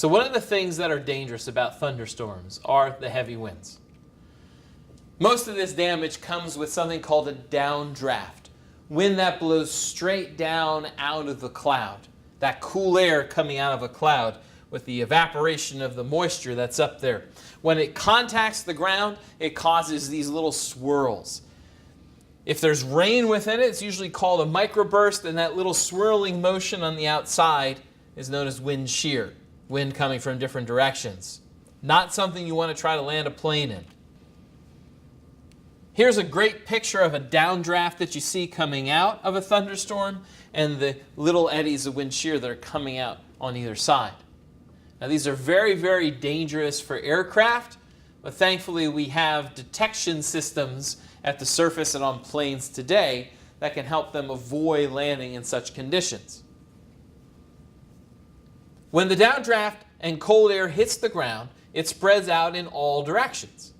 So one of the things that are dangerous about thunderstorms are the heavy winds. Most of this damage comes with something called a downdraft, wind that blows straight down out of the cloud, that cool air coming out of a cloud with the evaporation of the moisture that's up there. When it contacts the ground, it causes these little swirls. If there's rain within it, it's usually called a microburst, and that little swirling motion on the outside is known as wind shear, wind coming from different directions. Not something you want to try to land a plane in. Here's a great picture of a downdraft that you see coming out of a thunderstorm and the little eddies of wind shear that are coming out on either side. Now these are very, very dangerous for aircraft, but thankfully we have detection systems at the surface and on planes today that can help them avoid landing in such conditions. When the downdraft and cold air hits the ground, it spreads out in all directions.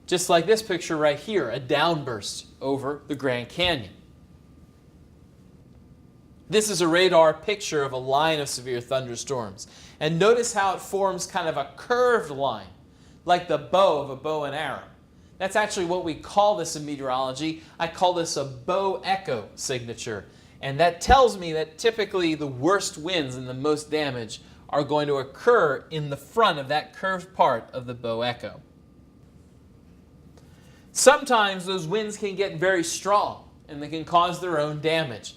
Just like this picture right here, a downburst over the Grand Canyon. This is a radar picture of a line of severe thunderstorms. And notice how it forms kind of a curved line, like the bow of a bow and arrow. That's actually what we call this in meteorology. I call this a bow echo signature. And that tells me that typically the worst winds and the most damage are going to occur in the front of that curved part of the bow echo. Sometimes those winds can get very strong and they can cause their own damage.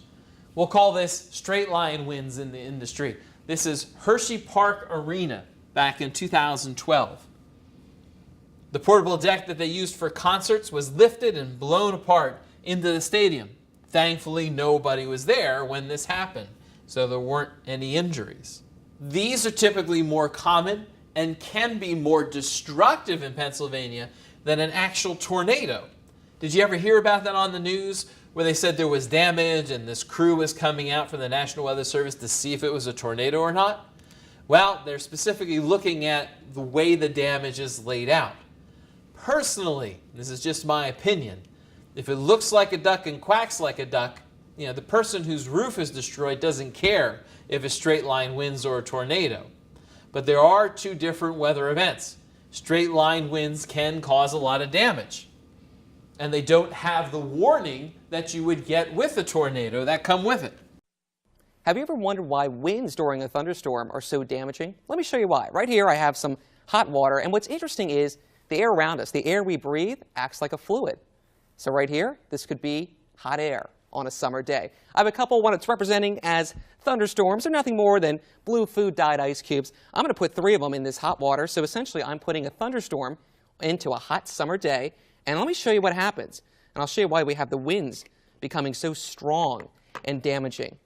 We'll call this straight line winds in the industry. This is Hershey Park Arena back in 2012. The portable deck that they used for concerts was lifted and blown apart into the stadium. Thankfully, nobody was there when this happened, so there weren't any injuries. These are typically more common and can be more destructive in Pennsylvania than an actual tornado. Did you ever hear about that on the news where they said there was damage and this crew was coming out from the National Weather Service to see if it was a tornado or not? Well, they're specifically looking at the way the damage is laid out. Personally, this is just my opinion, if it looks like a duck and quacks like a duck, the person whose roof is destroyed doesn't care if it's straight line winds or a tornado. But there are two different weather events. Straight line winds can cause a lot of damage. And they don't have the warning that you would get with a tornado that come with it. Have you ever wondered why winds during a thunderstorm are so damaging? Let me show you why. Right here I have some hot water, and what's interesting is the air around us, the air we breathe, acts like a fluid. So right here, this could be hot air on a summer day. I have a couple, one it's representing as thunderstorms. They're nothing more than blue food dyed ice cubes. I'm going to put 3 of them in this hot water. So essentially, I'm putting a thunderstorm into a hot summer day. And let me show you what happens. And I'll show you why we have the winds becoming so strong and damaging.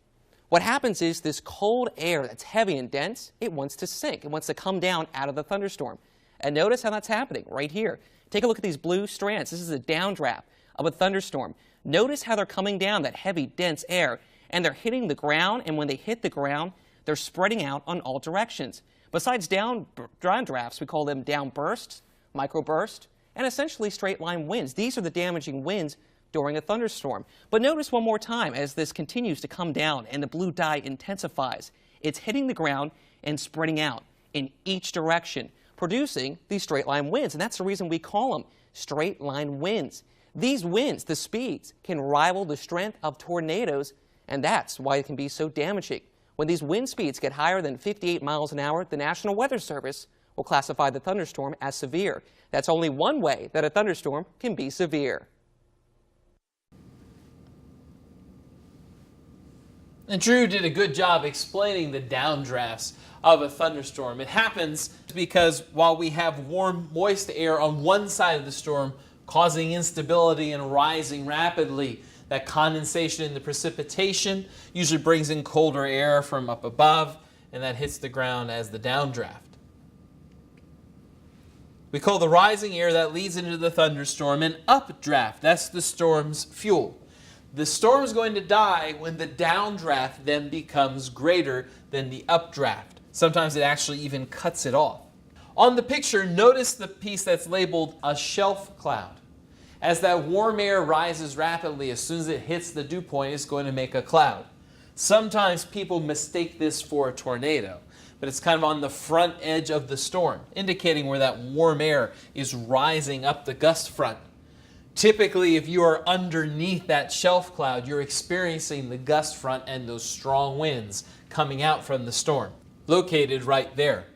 What happens is this cold air that's heavy and dense, it wants to sink. It wants to come down out of the thunderstorm. And notice how that's happening right here. Take a look at these blue strands. This is a downdraft of a thunderstorm. Notice how they're coming down, that heavy, dense air, and they're hitting the ground, and when they hit the ground, they're spreading out on all directions. Besides downdrafts, we call them downbursts, microbursts, and essentially straight line winds. These are the damaging winds during a thunderstorm. But notice one more time as this continues to come down and the blue dye intensifies. It's hitting the ground and spreading out in each direction, producing these straight line winds, and that's the reason we call them straight line winds. These winds, the speeds, can rival the strength of tornadoes, and that's why it can be so damaging. When these wind speeds get higher than 58 miles an hour, the National Weather Service will classify the thunderstorm as severe. That's only one way that a thunderstorm can be severe. And Drew did a good job explaining the downdrafts of a thunderstorm. It happens because while we have warm, moist air on one side of the storm, causing instability and rising rapidly, that condensation in the precipitation usually brings in colder air from up above, and that hits the ground as the downdraft. We call the rising air that leads into the thunderstorm an updraft. That's the storm's fuel. The storm is going to die when the downdraft then becomes greater than the updraft. Sometimes it actually even cuts it off. On the picture, notice the piece that's labeled a shelf cloud. As that warm air rises rapidly, as soon as it hits the dew point, it's going to make a cloud. Sometimes people mistake this for a tornado, but it's kind of on the front edge of the storm, indicating where that warm air is rising up the gust front. Typically, if you are underneath that shelf cloud, you're experiencing the gust front and those strong winds coming out from the storm, located right there.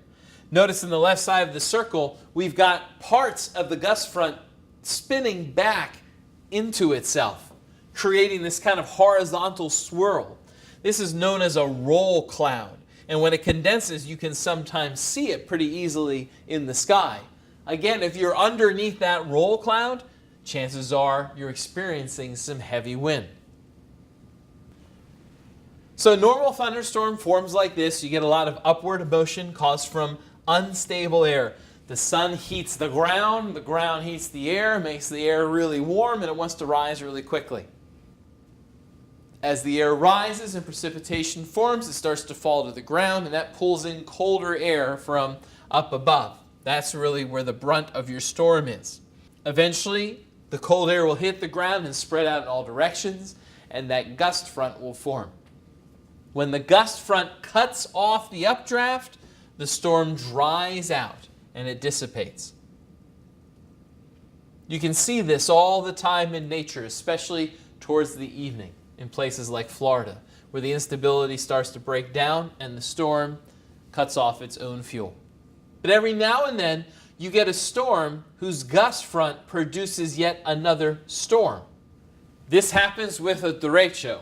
Notice in the left side of the circle, we've got parts of the gust front spinning back into itself, creating this kind of horizontal swirl. This is known as a roll cloud, and when it condenses, you can sometimes see it pretty easily in the sky. Again, if you're underneath that roll cloud, chances are you're experiencing some heavy wind. So a normal thunderstorm forms like this. You get a lot of upward motion caused from unstable air. The sun heats the ground heats the air, makes the air really warm, and it wants to rise really quickly. As the air rises and precipitation forms, it starts to fall to the ground, and that pulls in colder air from up above. That's really where the brunt of your storm is. Eventually, the cold air will hit the ground and spread out in all directions, and that gust front will form. When the gust front cuts off the updraft, the storm dries out and it dissipates. You can see this all the time in nature, especially towards the evening in places like Florida, where the instability starts to break down and the storm cuts off its own fuel. But every now and then, you get a storm whose gust front produces yet another storm. This happens with a derecho,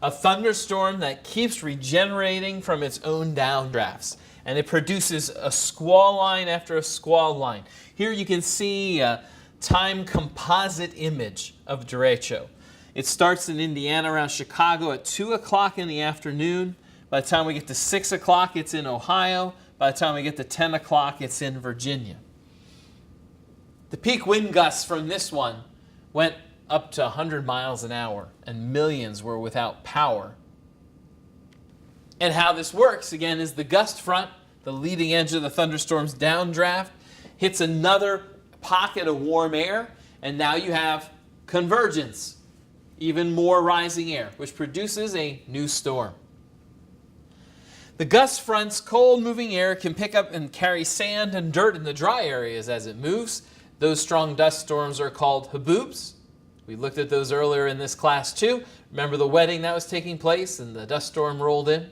a thunderstorm that keeps regenerating from its own downdrafts, and it produces a squall line after a squall line. Here you can see a time composite image of derecho. It starts in Indiana around Chicago at 2 o'clock in the afternoon. By the time we get to 6 o'clock, it's in Ohio. By the time we get to 10 o'clock, it's in Virginia. The peak wind gusts from this one went up to 100 miles an hour, and millions were without power. And how this works, again, is the gust front, the leading edge of the thunderstorm's downdraft, hits another pocket of warm air, and now you have convergence, even more rising air, which produces a new storm. The gust front's cold moving air can pick up and carry sand and dirt in the dry areas as it moves. Those strong dust storms are called haboobs. We looked at those earlier in this class too. Remember the wedding that was taking place and the dust storm rolled in?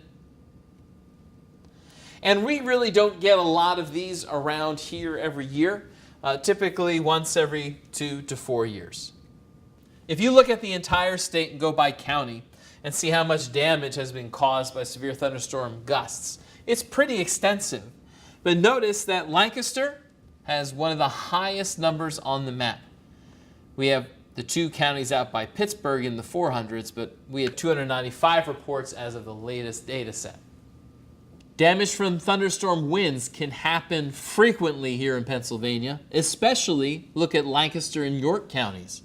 And we really don't get a lot of these around here every year, typically once every 2 to 4 years. If you look at the entire state and go by county and see how much damage has been caused by severe thunderstorm gusts, it's pretty extensive. But notice that Lancaster has one of the highest numbers on the map. We have the 2 counties out by Pittsburgh in the 400s, but we had 295 reports as of the latest data set. Damage from thunderstorm winds can happen frequently here in Pennsylvania, especially look at Lancaster and York counties.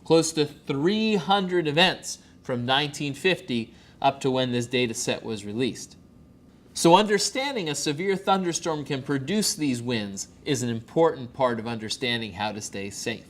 Close to 300 events from 1950 up to when this data set was released. So understanding a severe thunderstorm can produce these winds is an important part of understanding how to stay safe.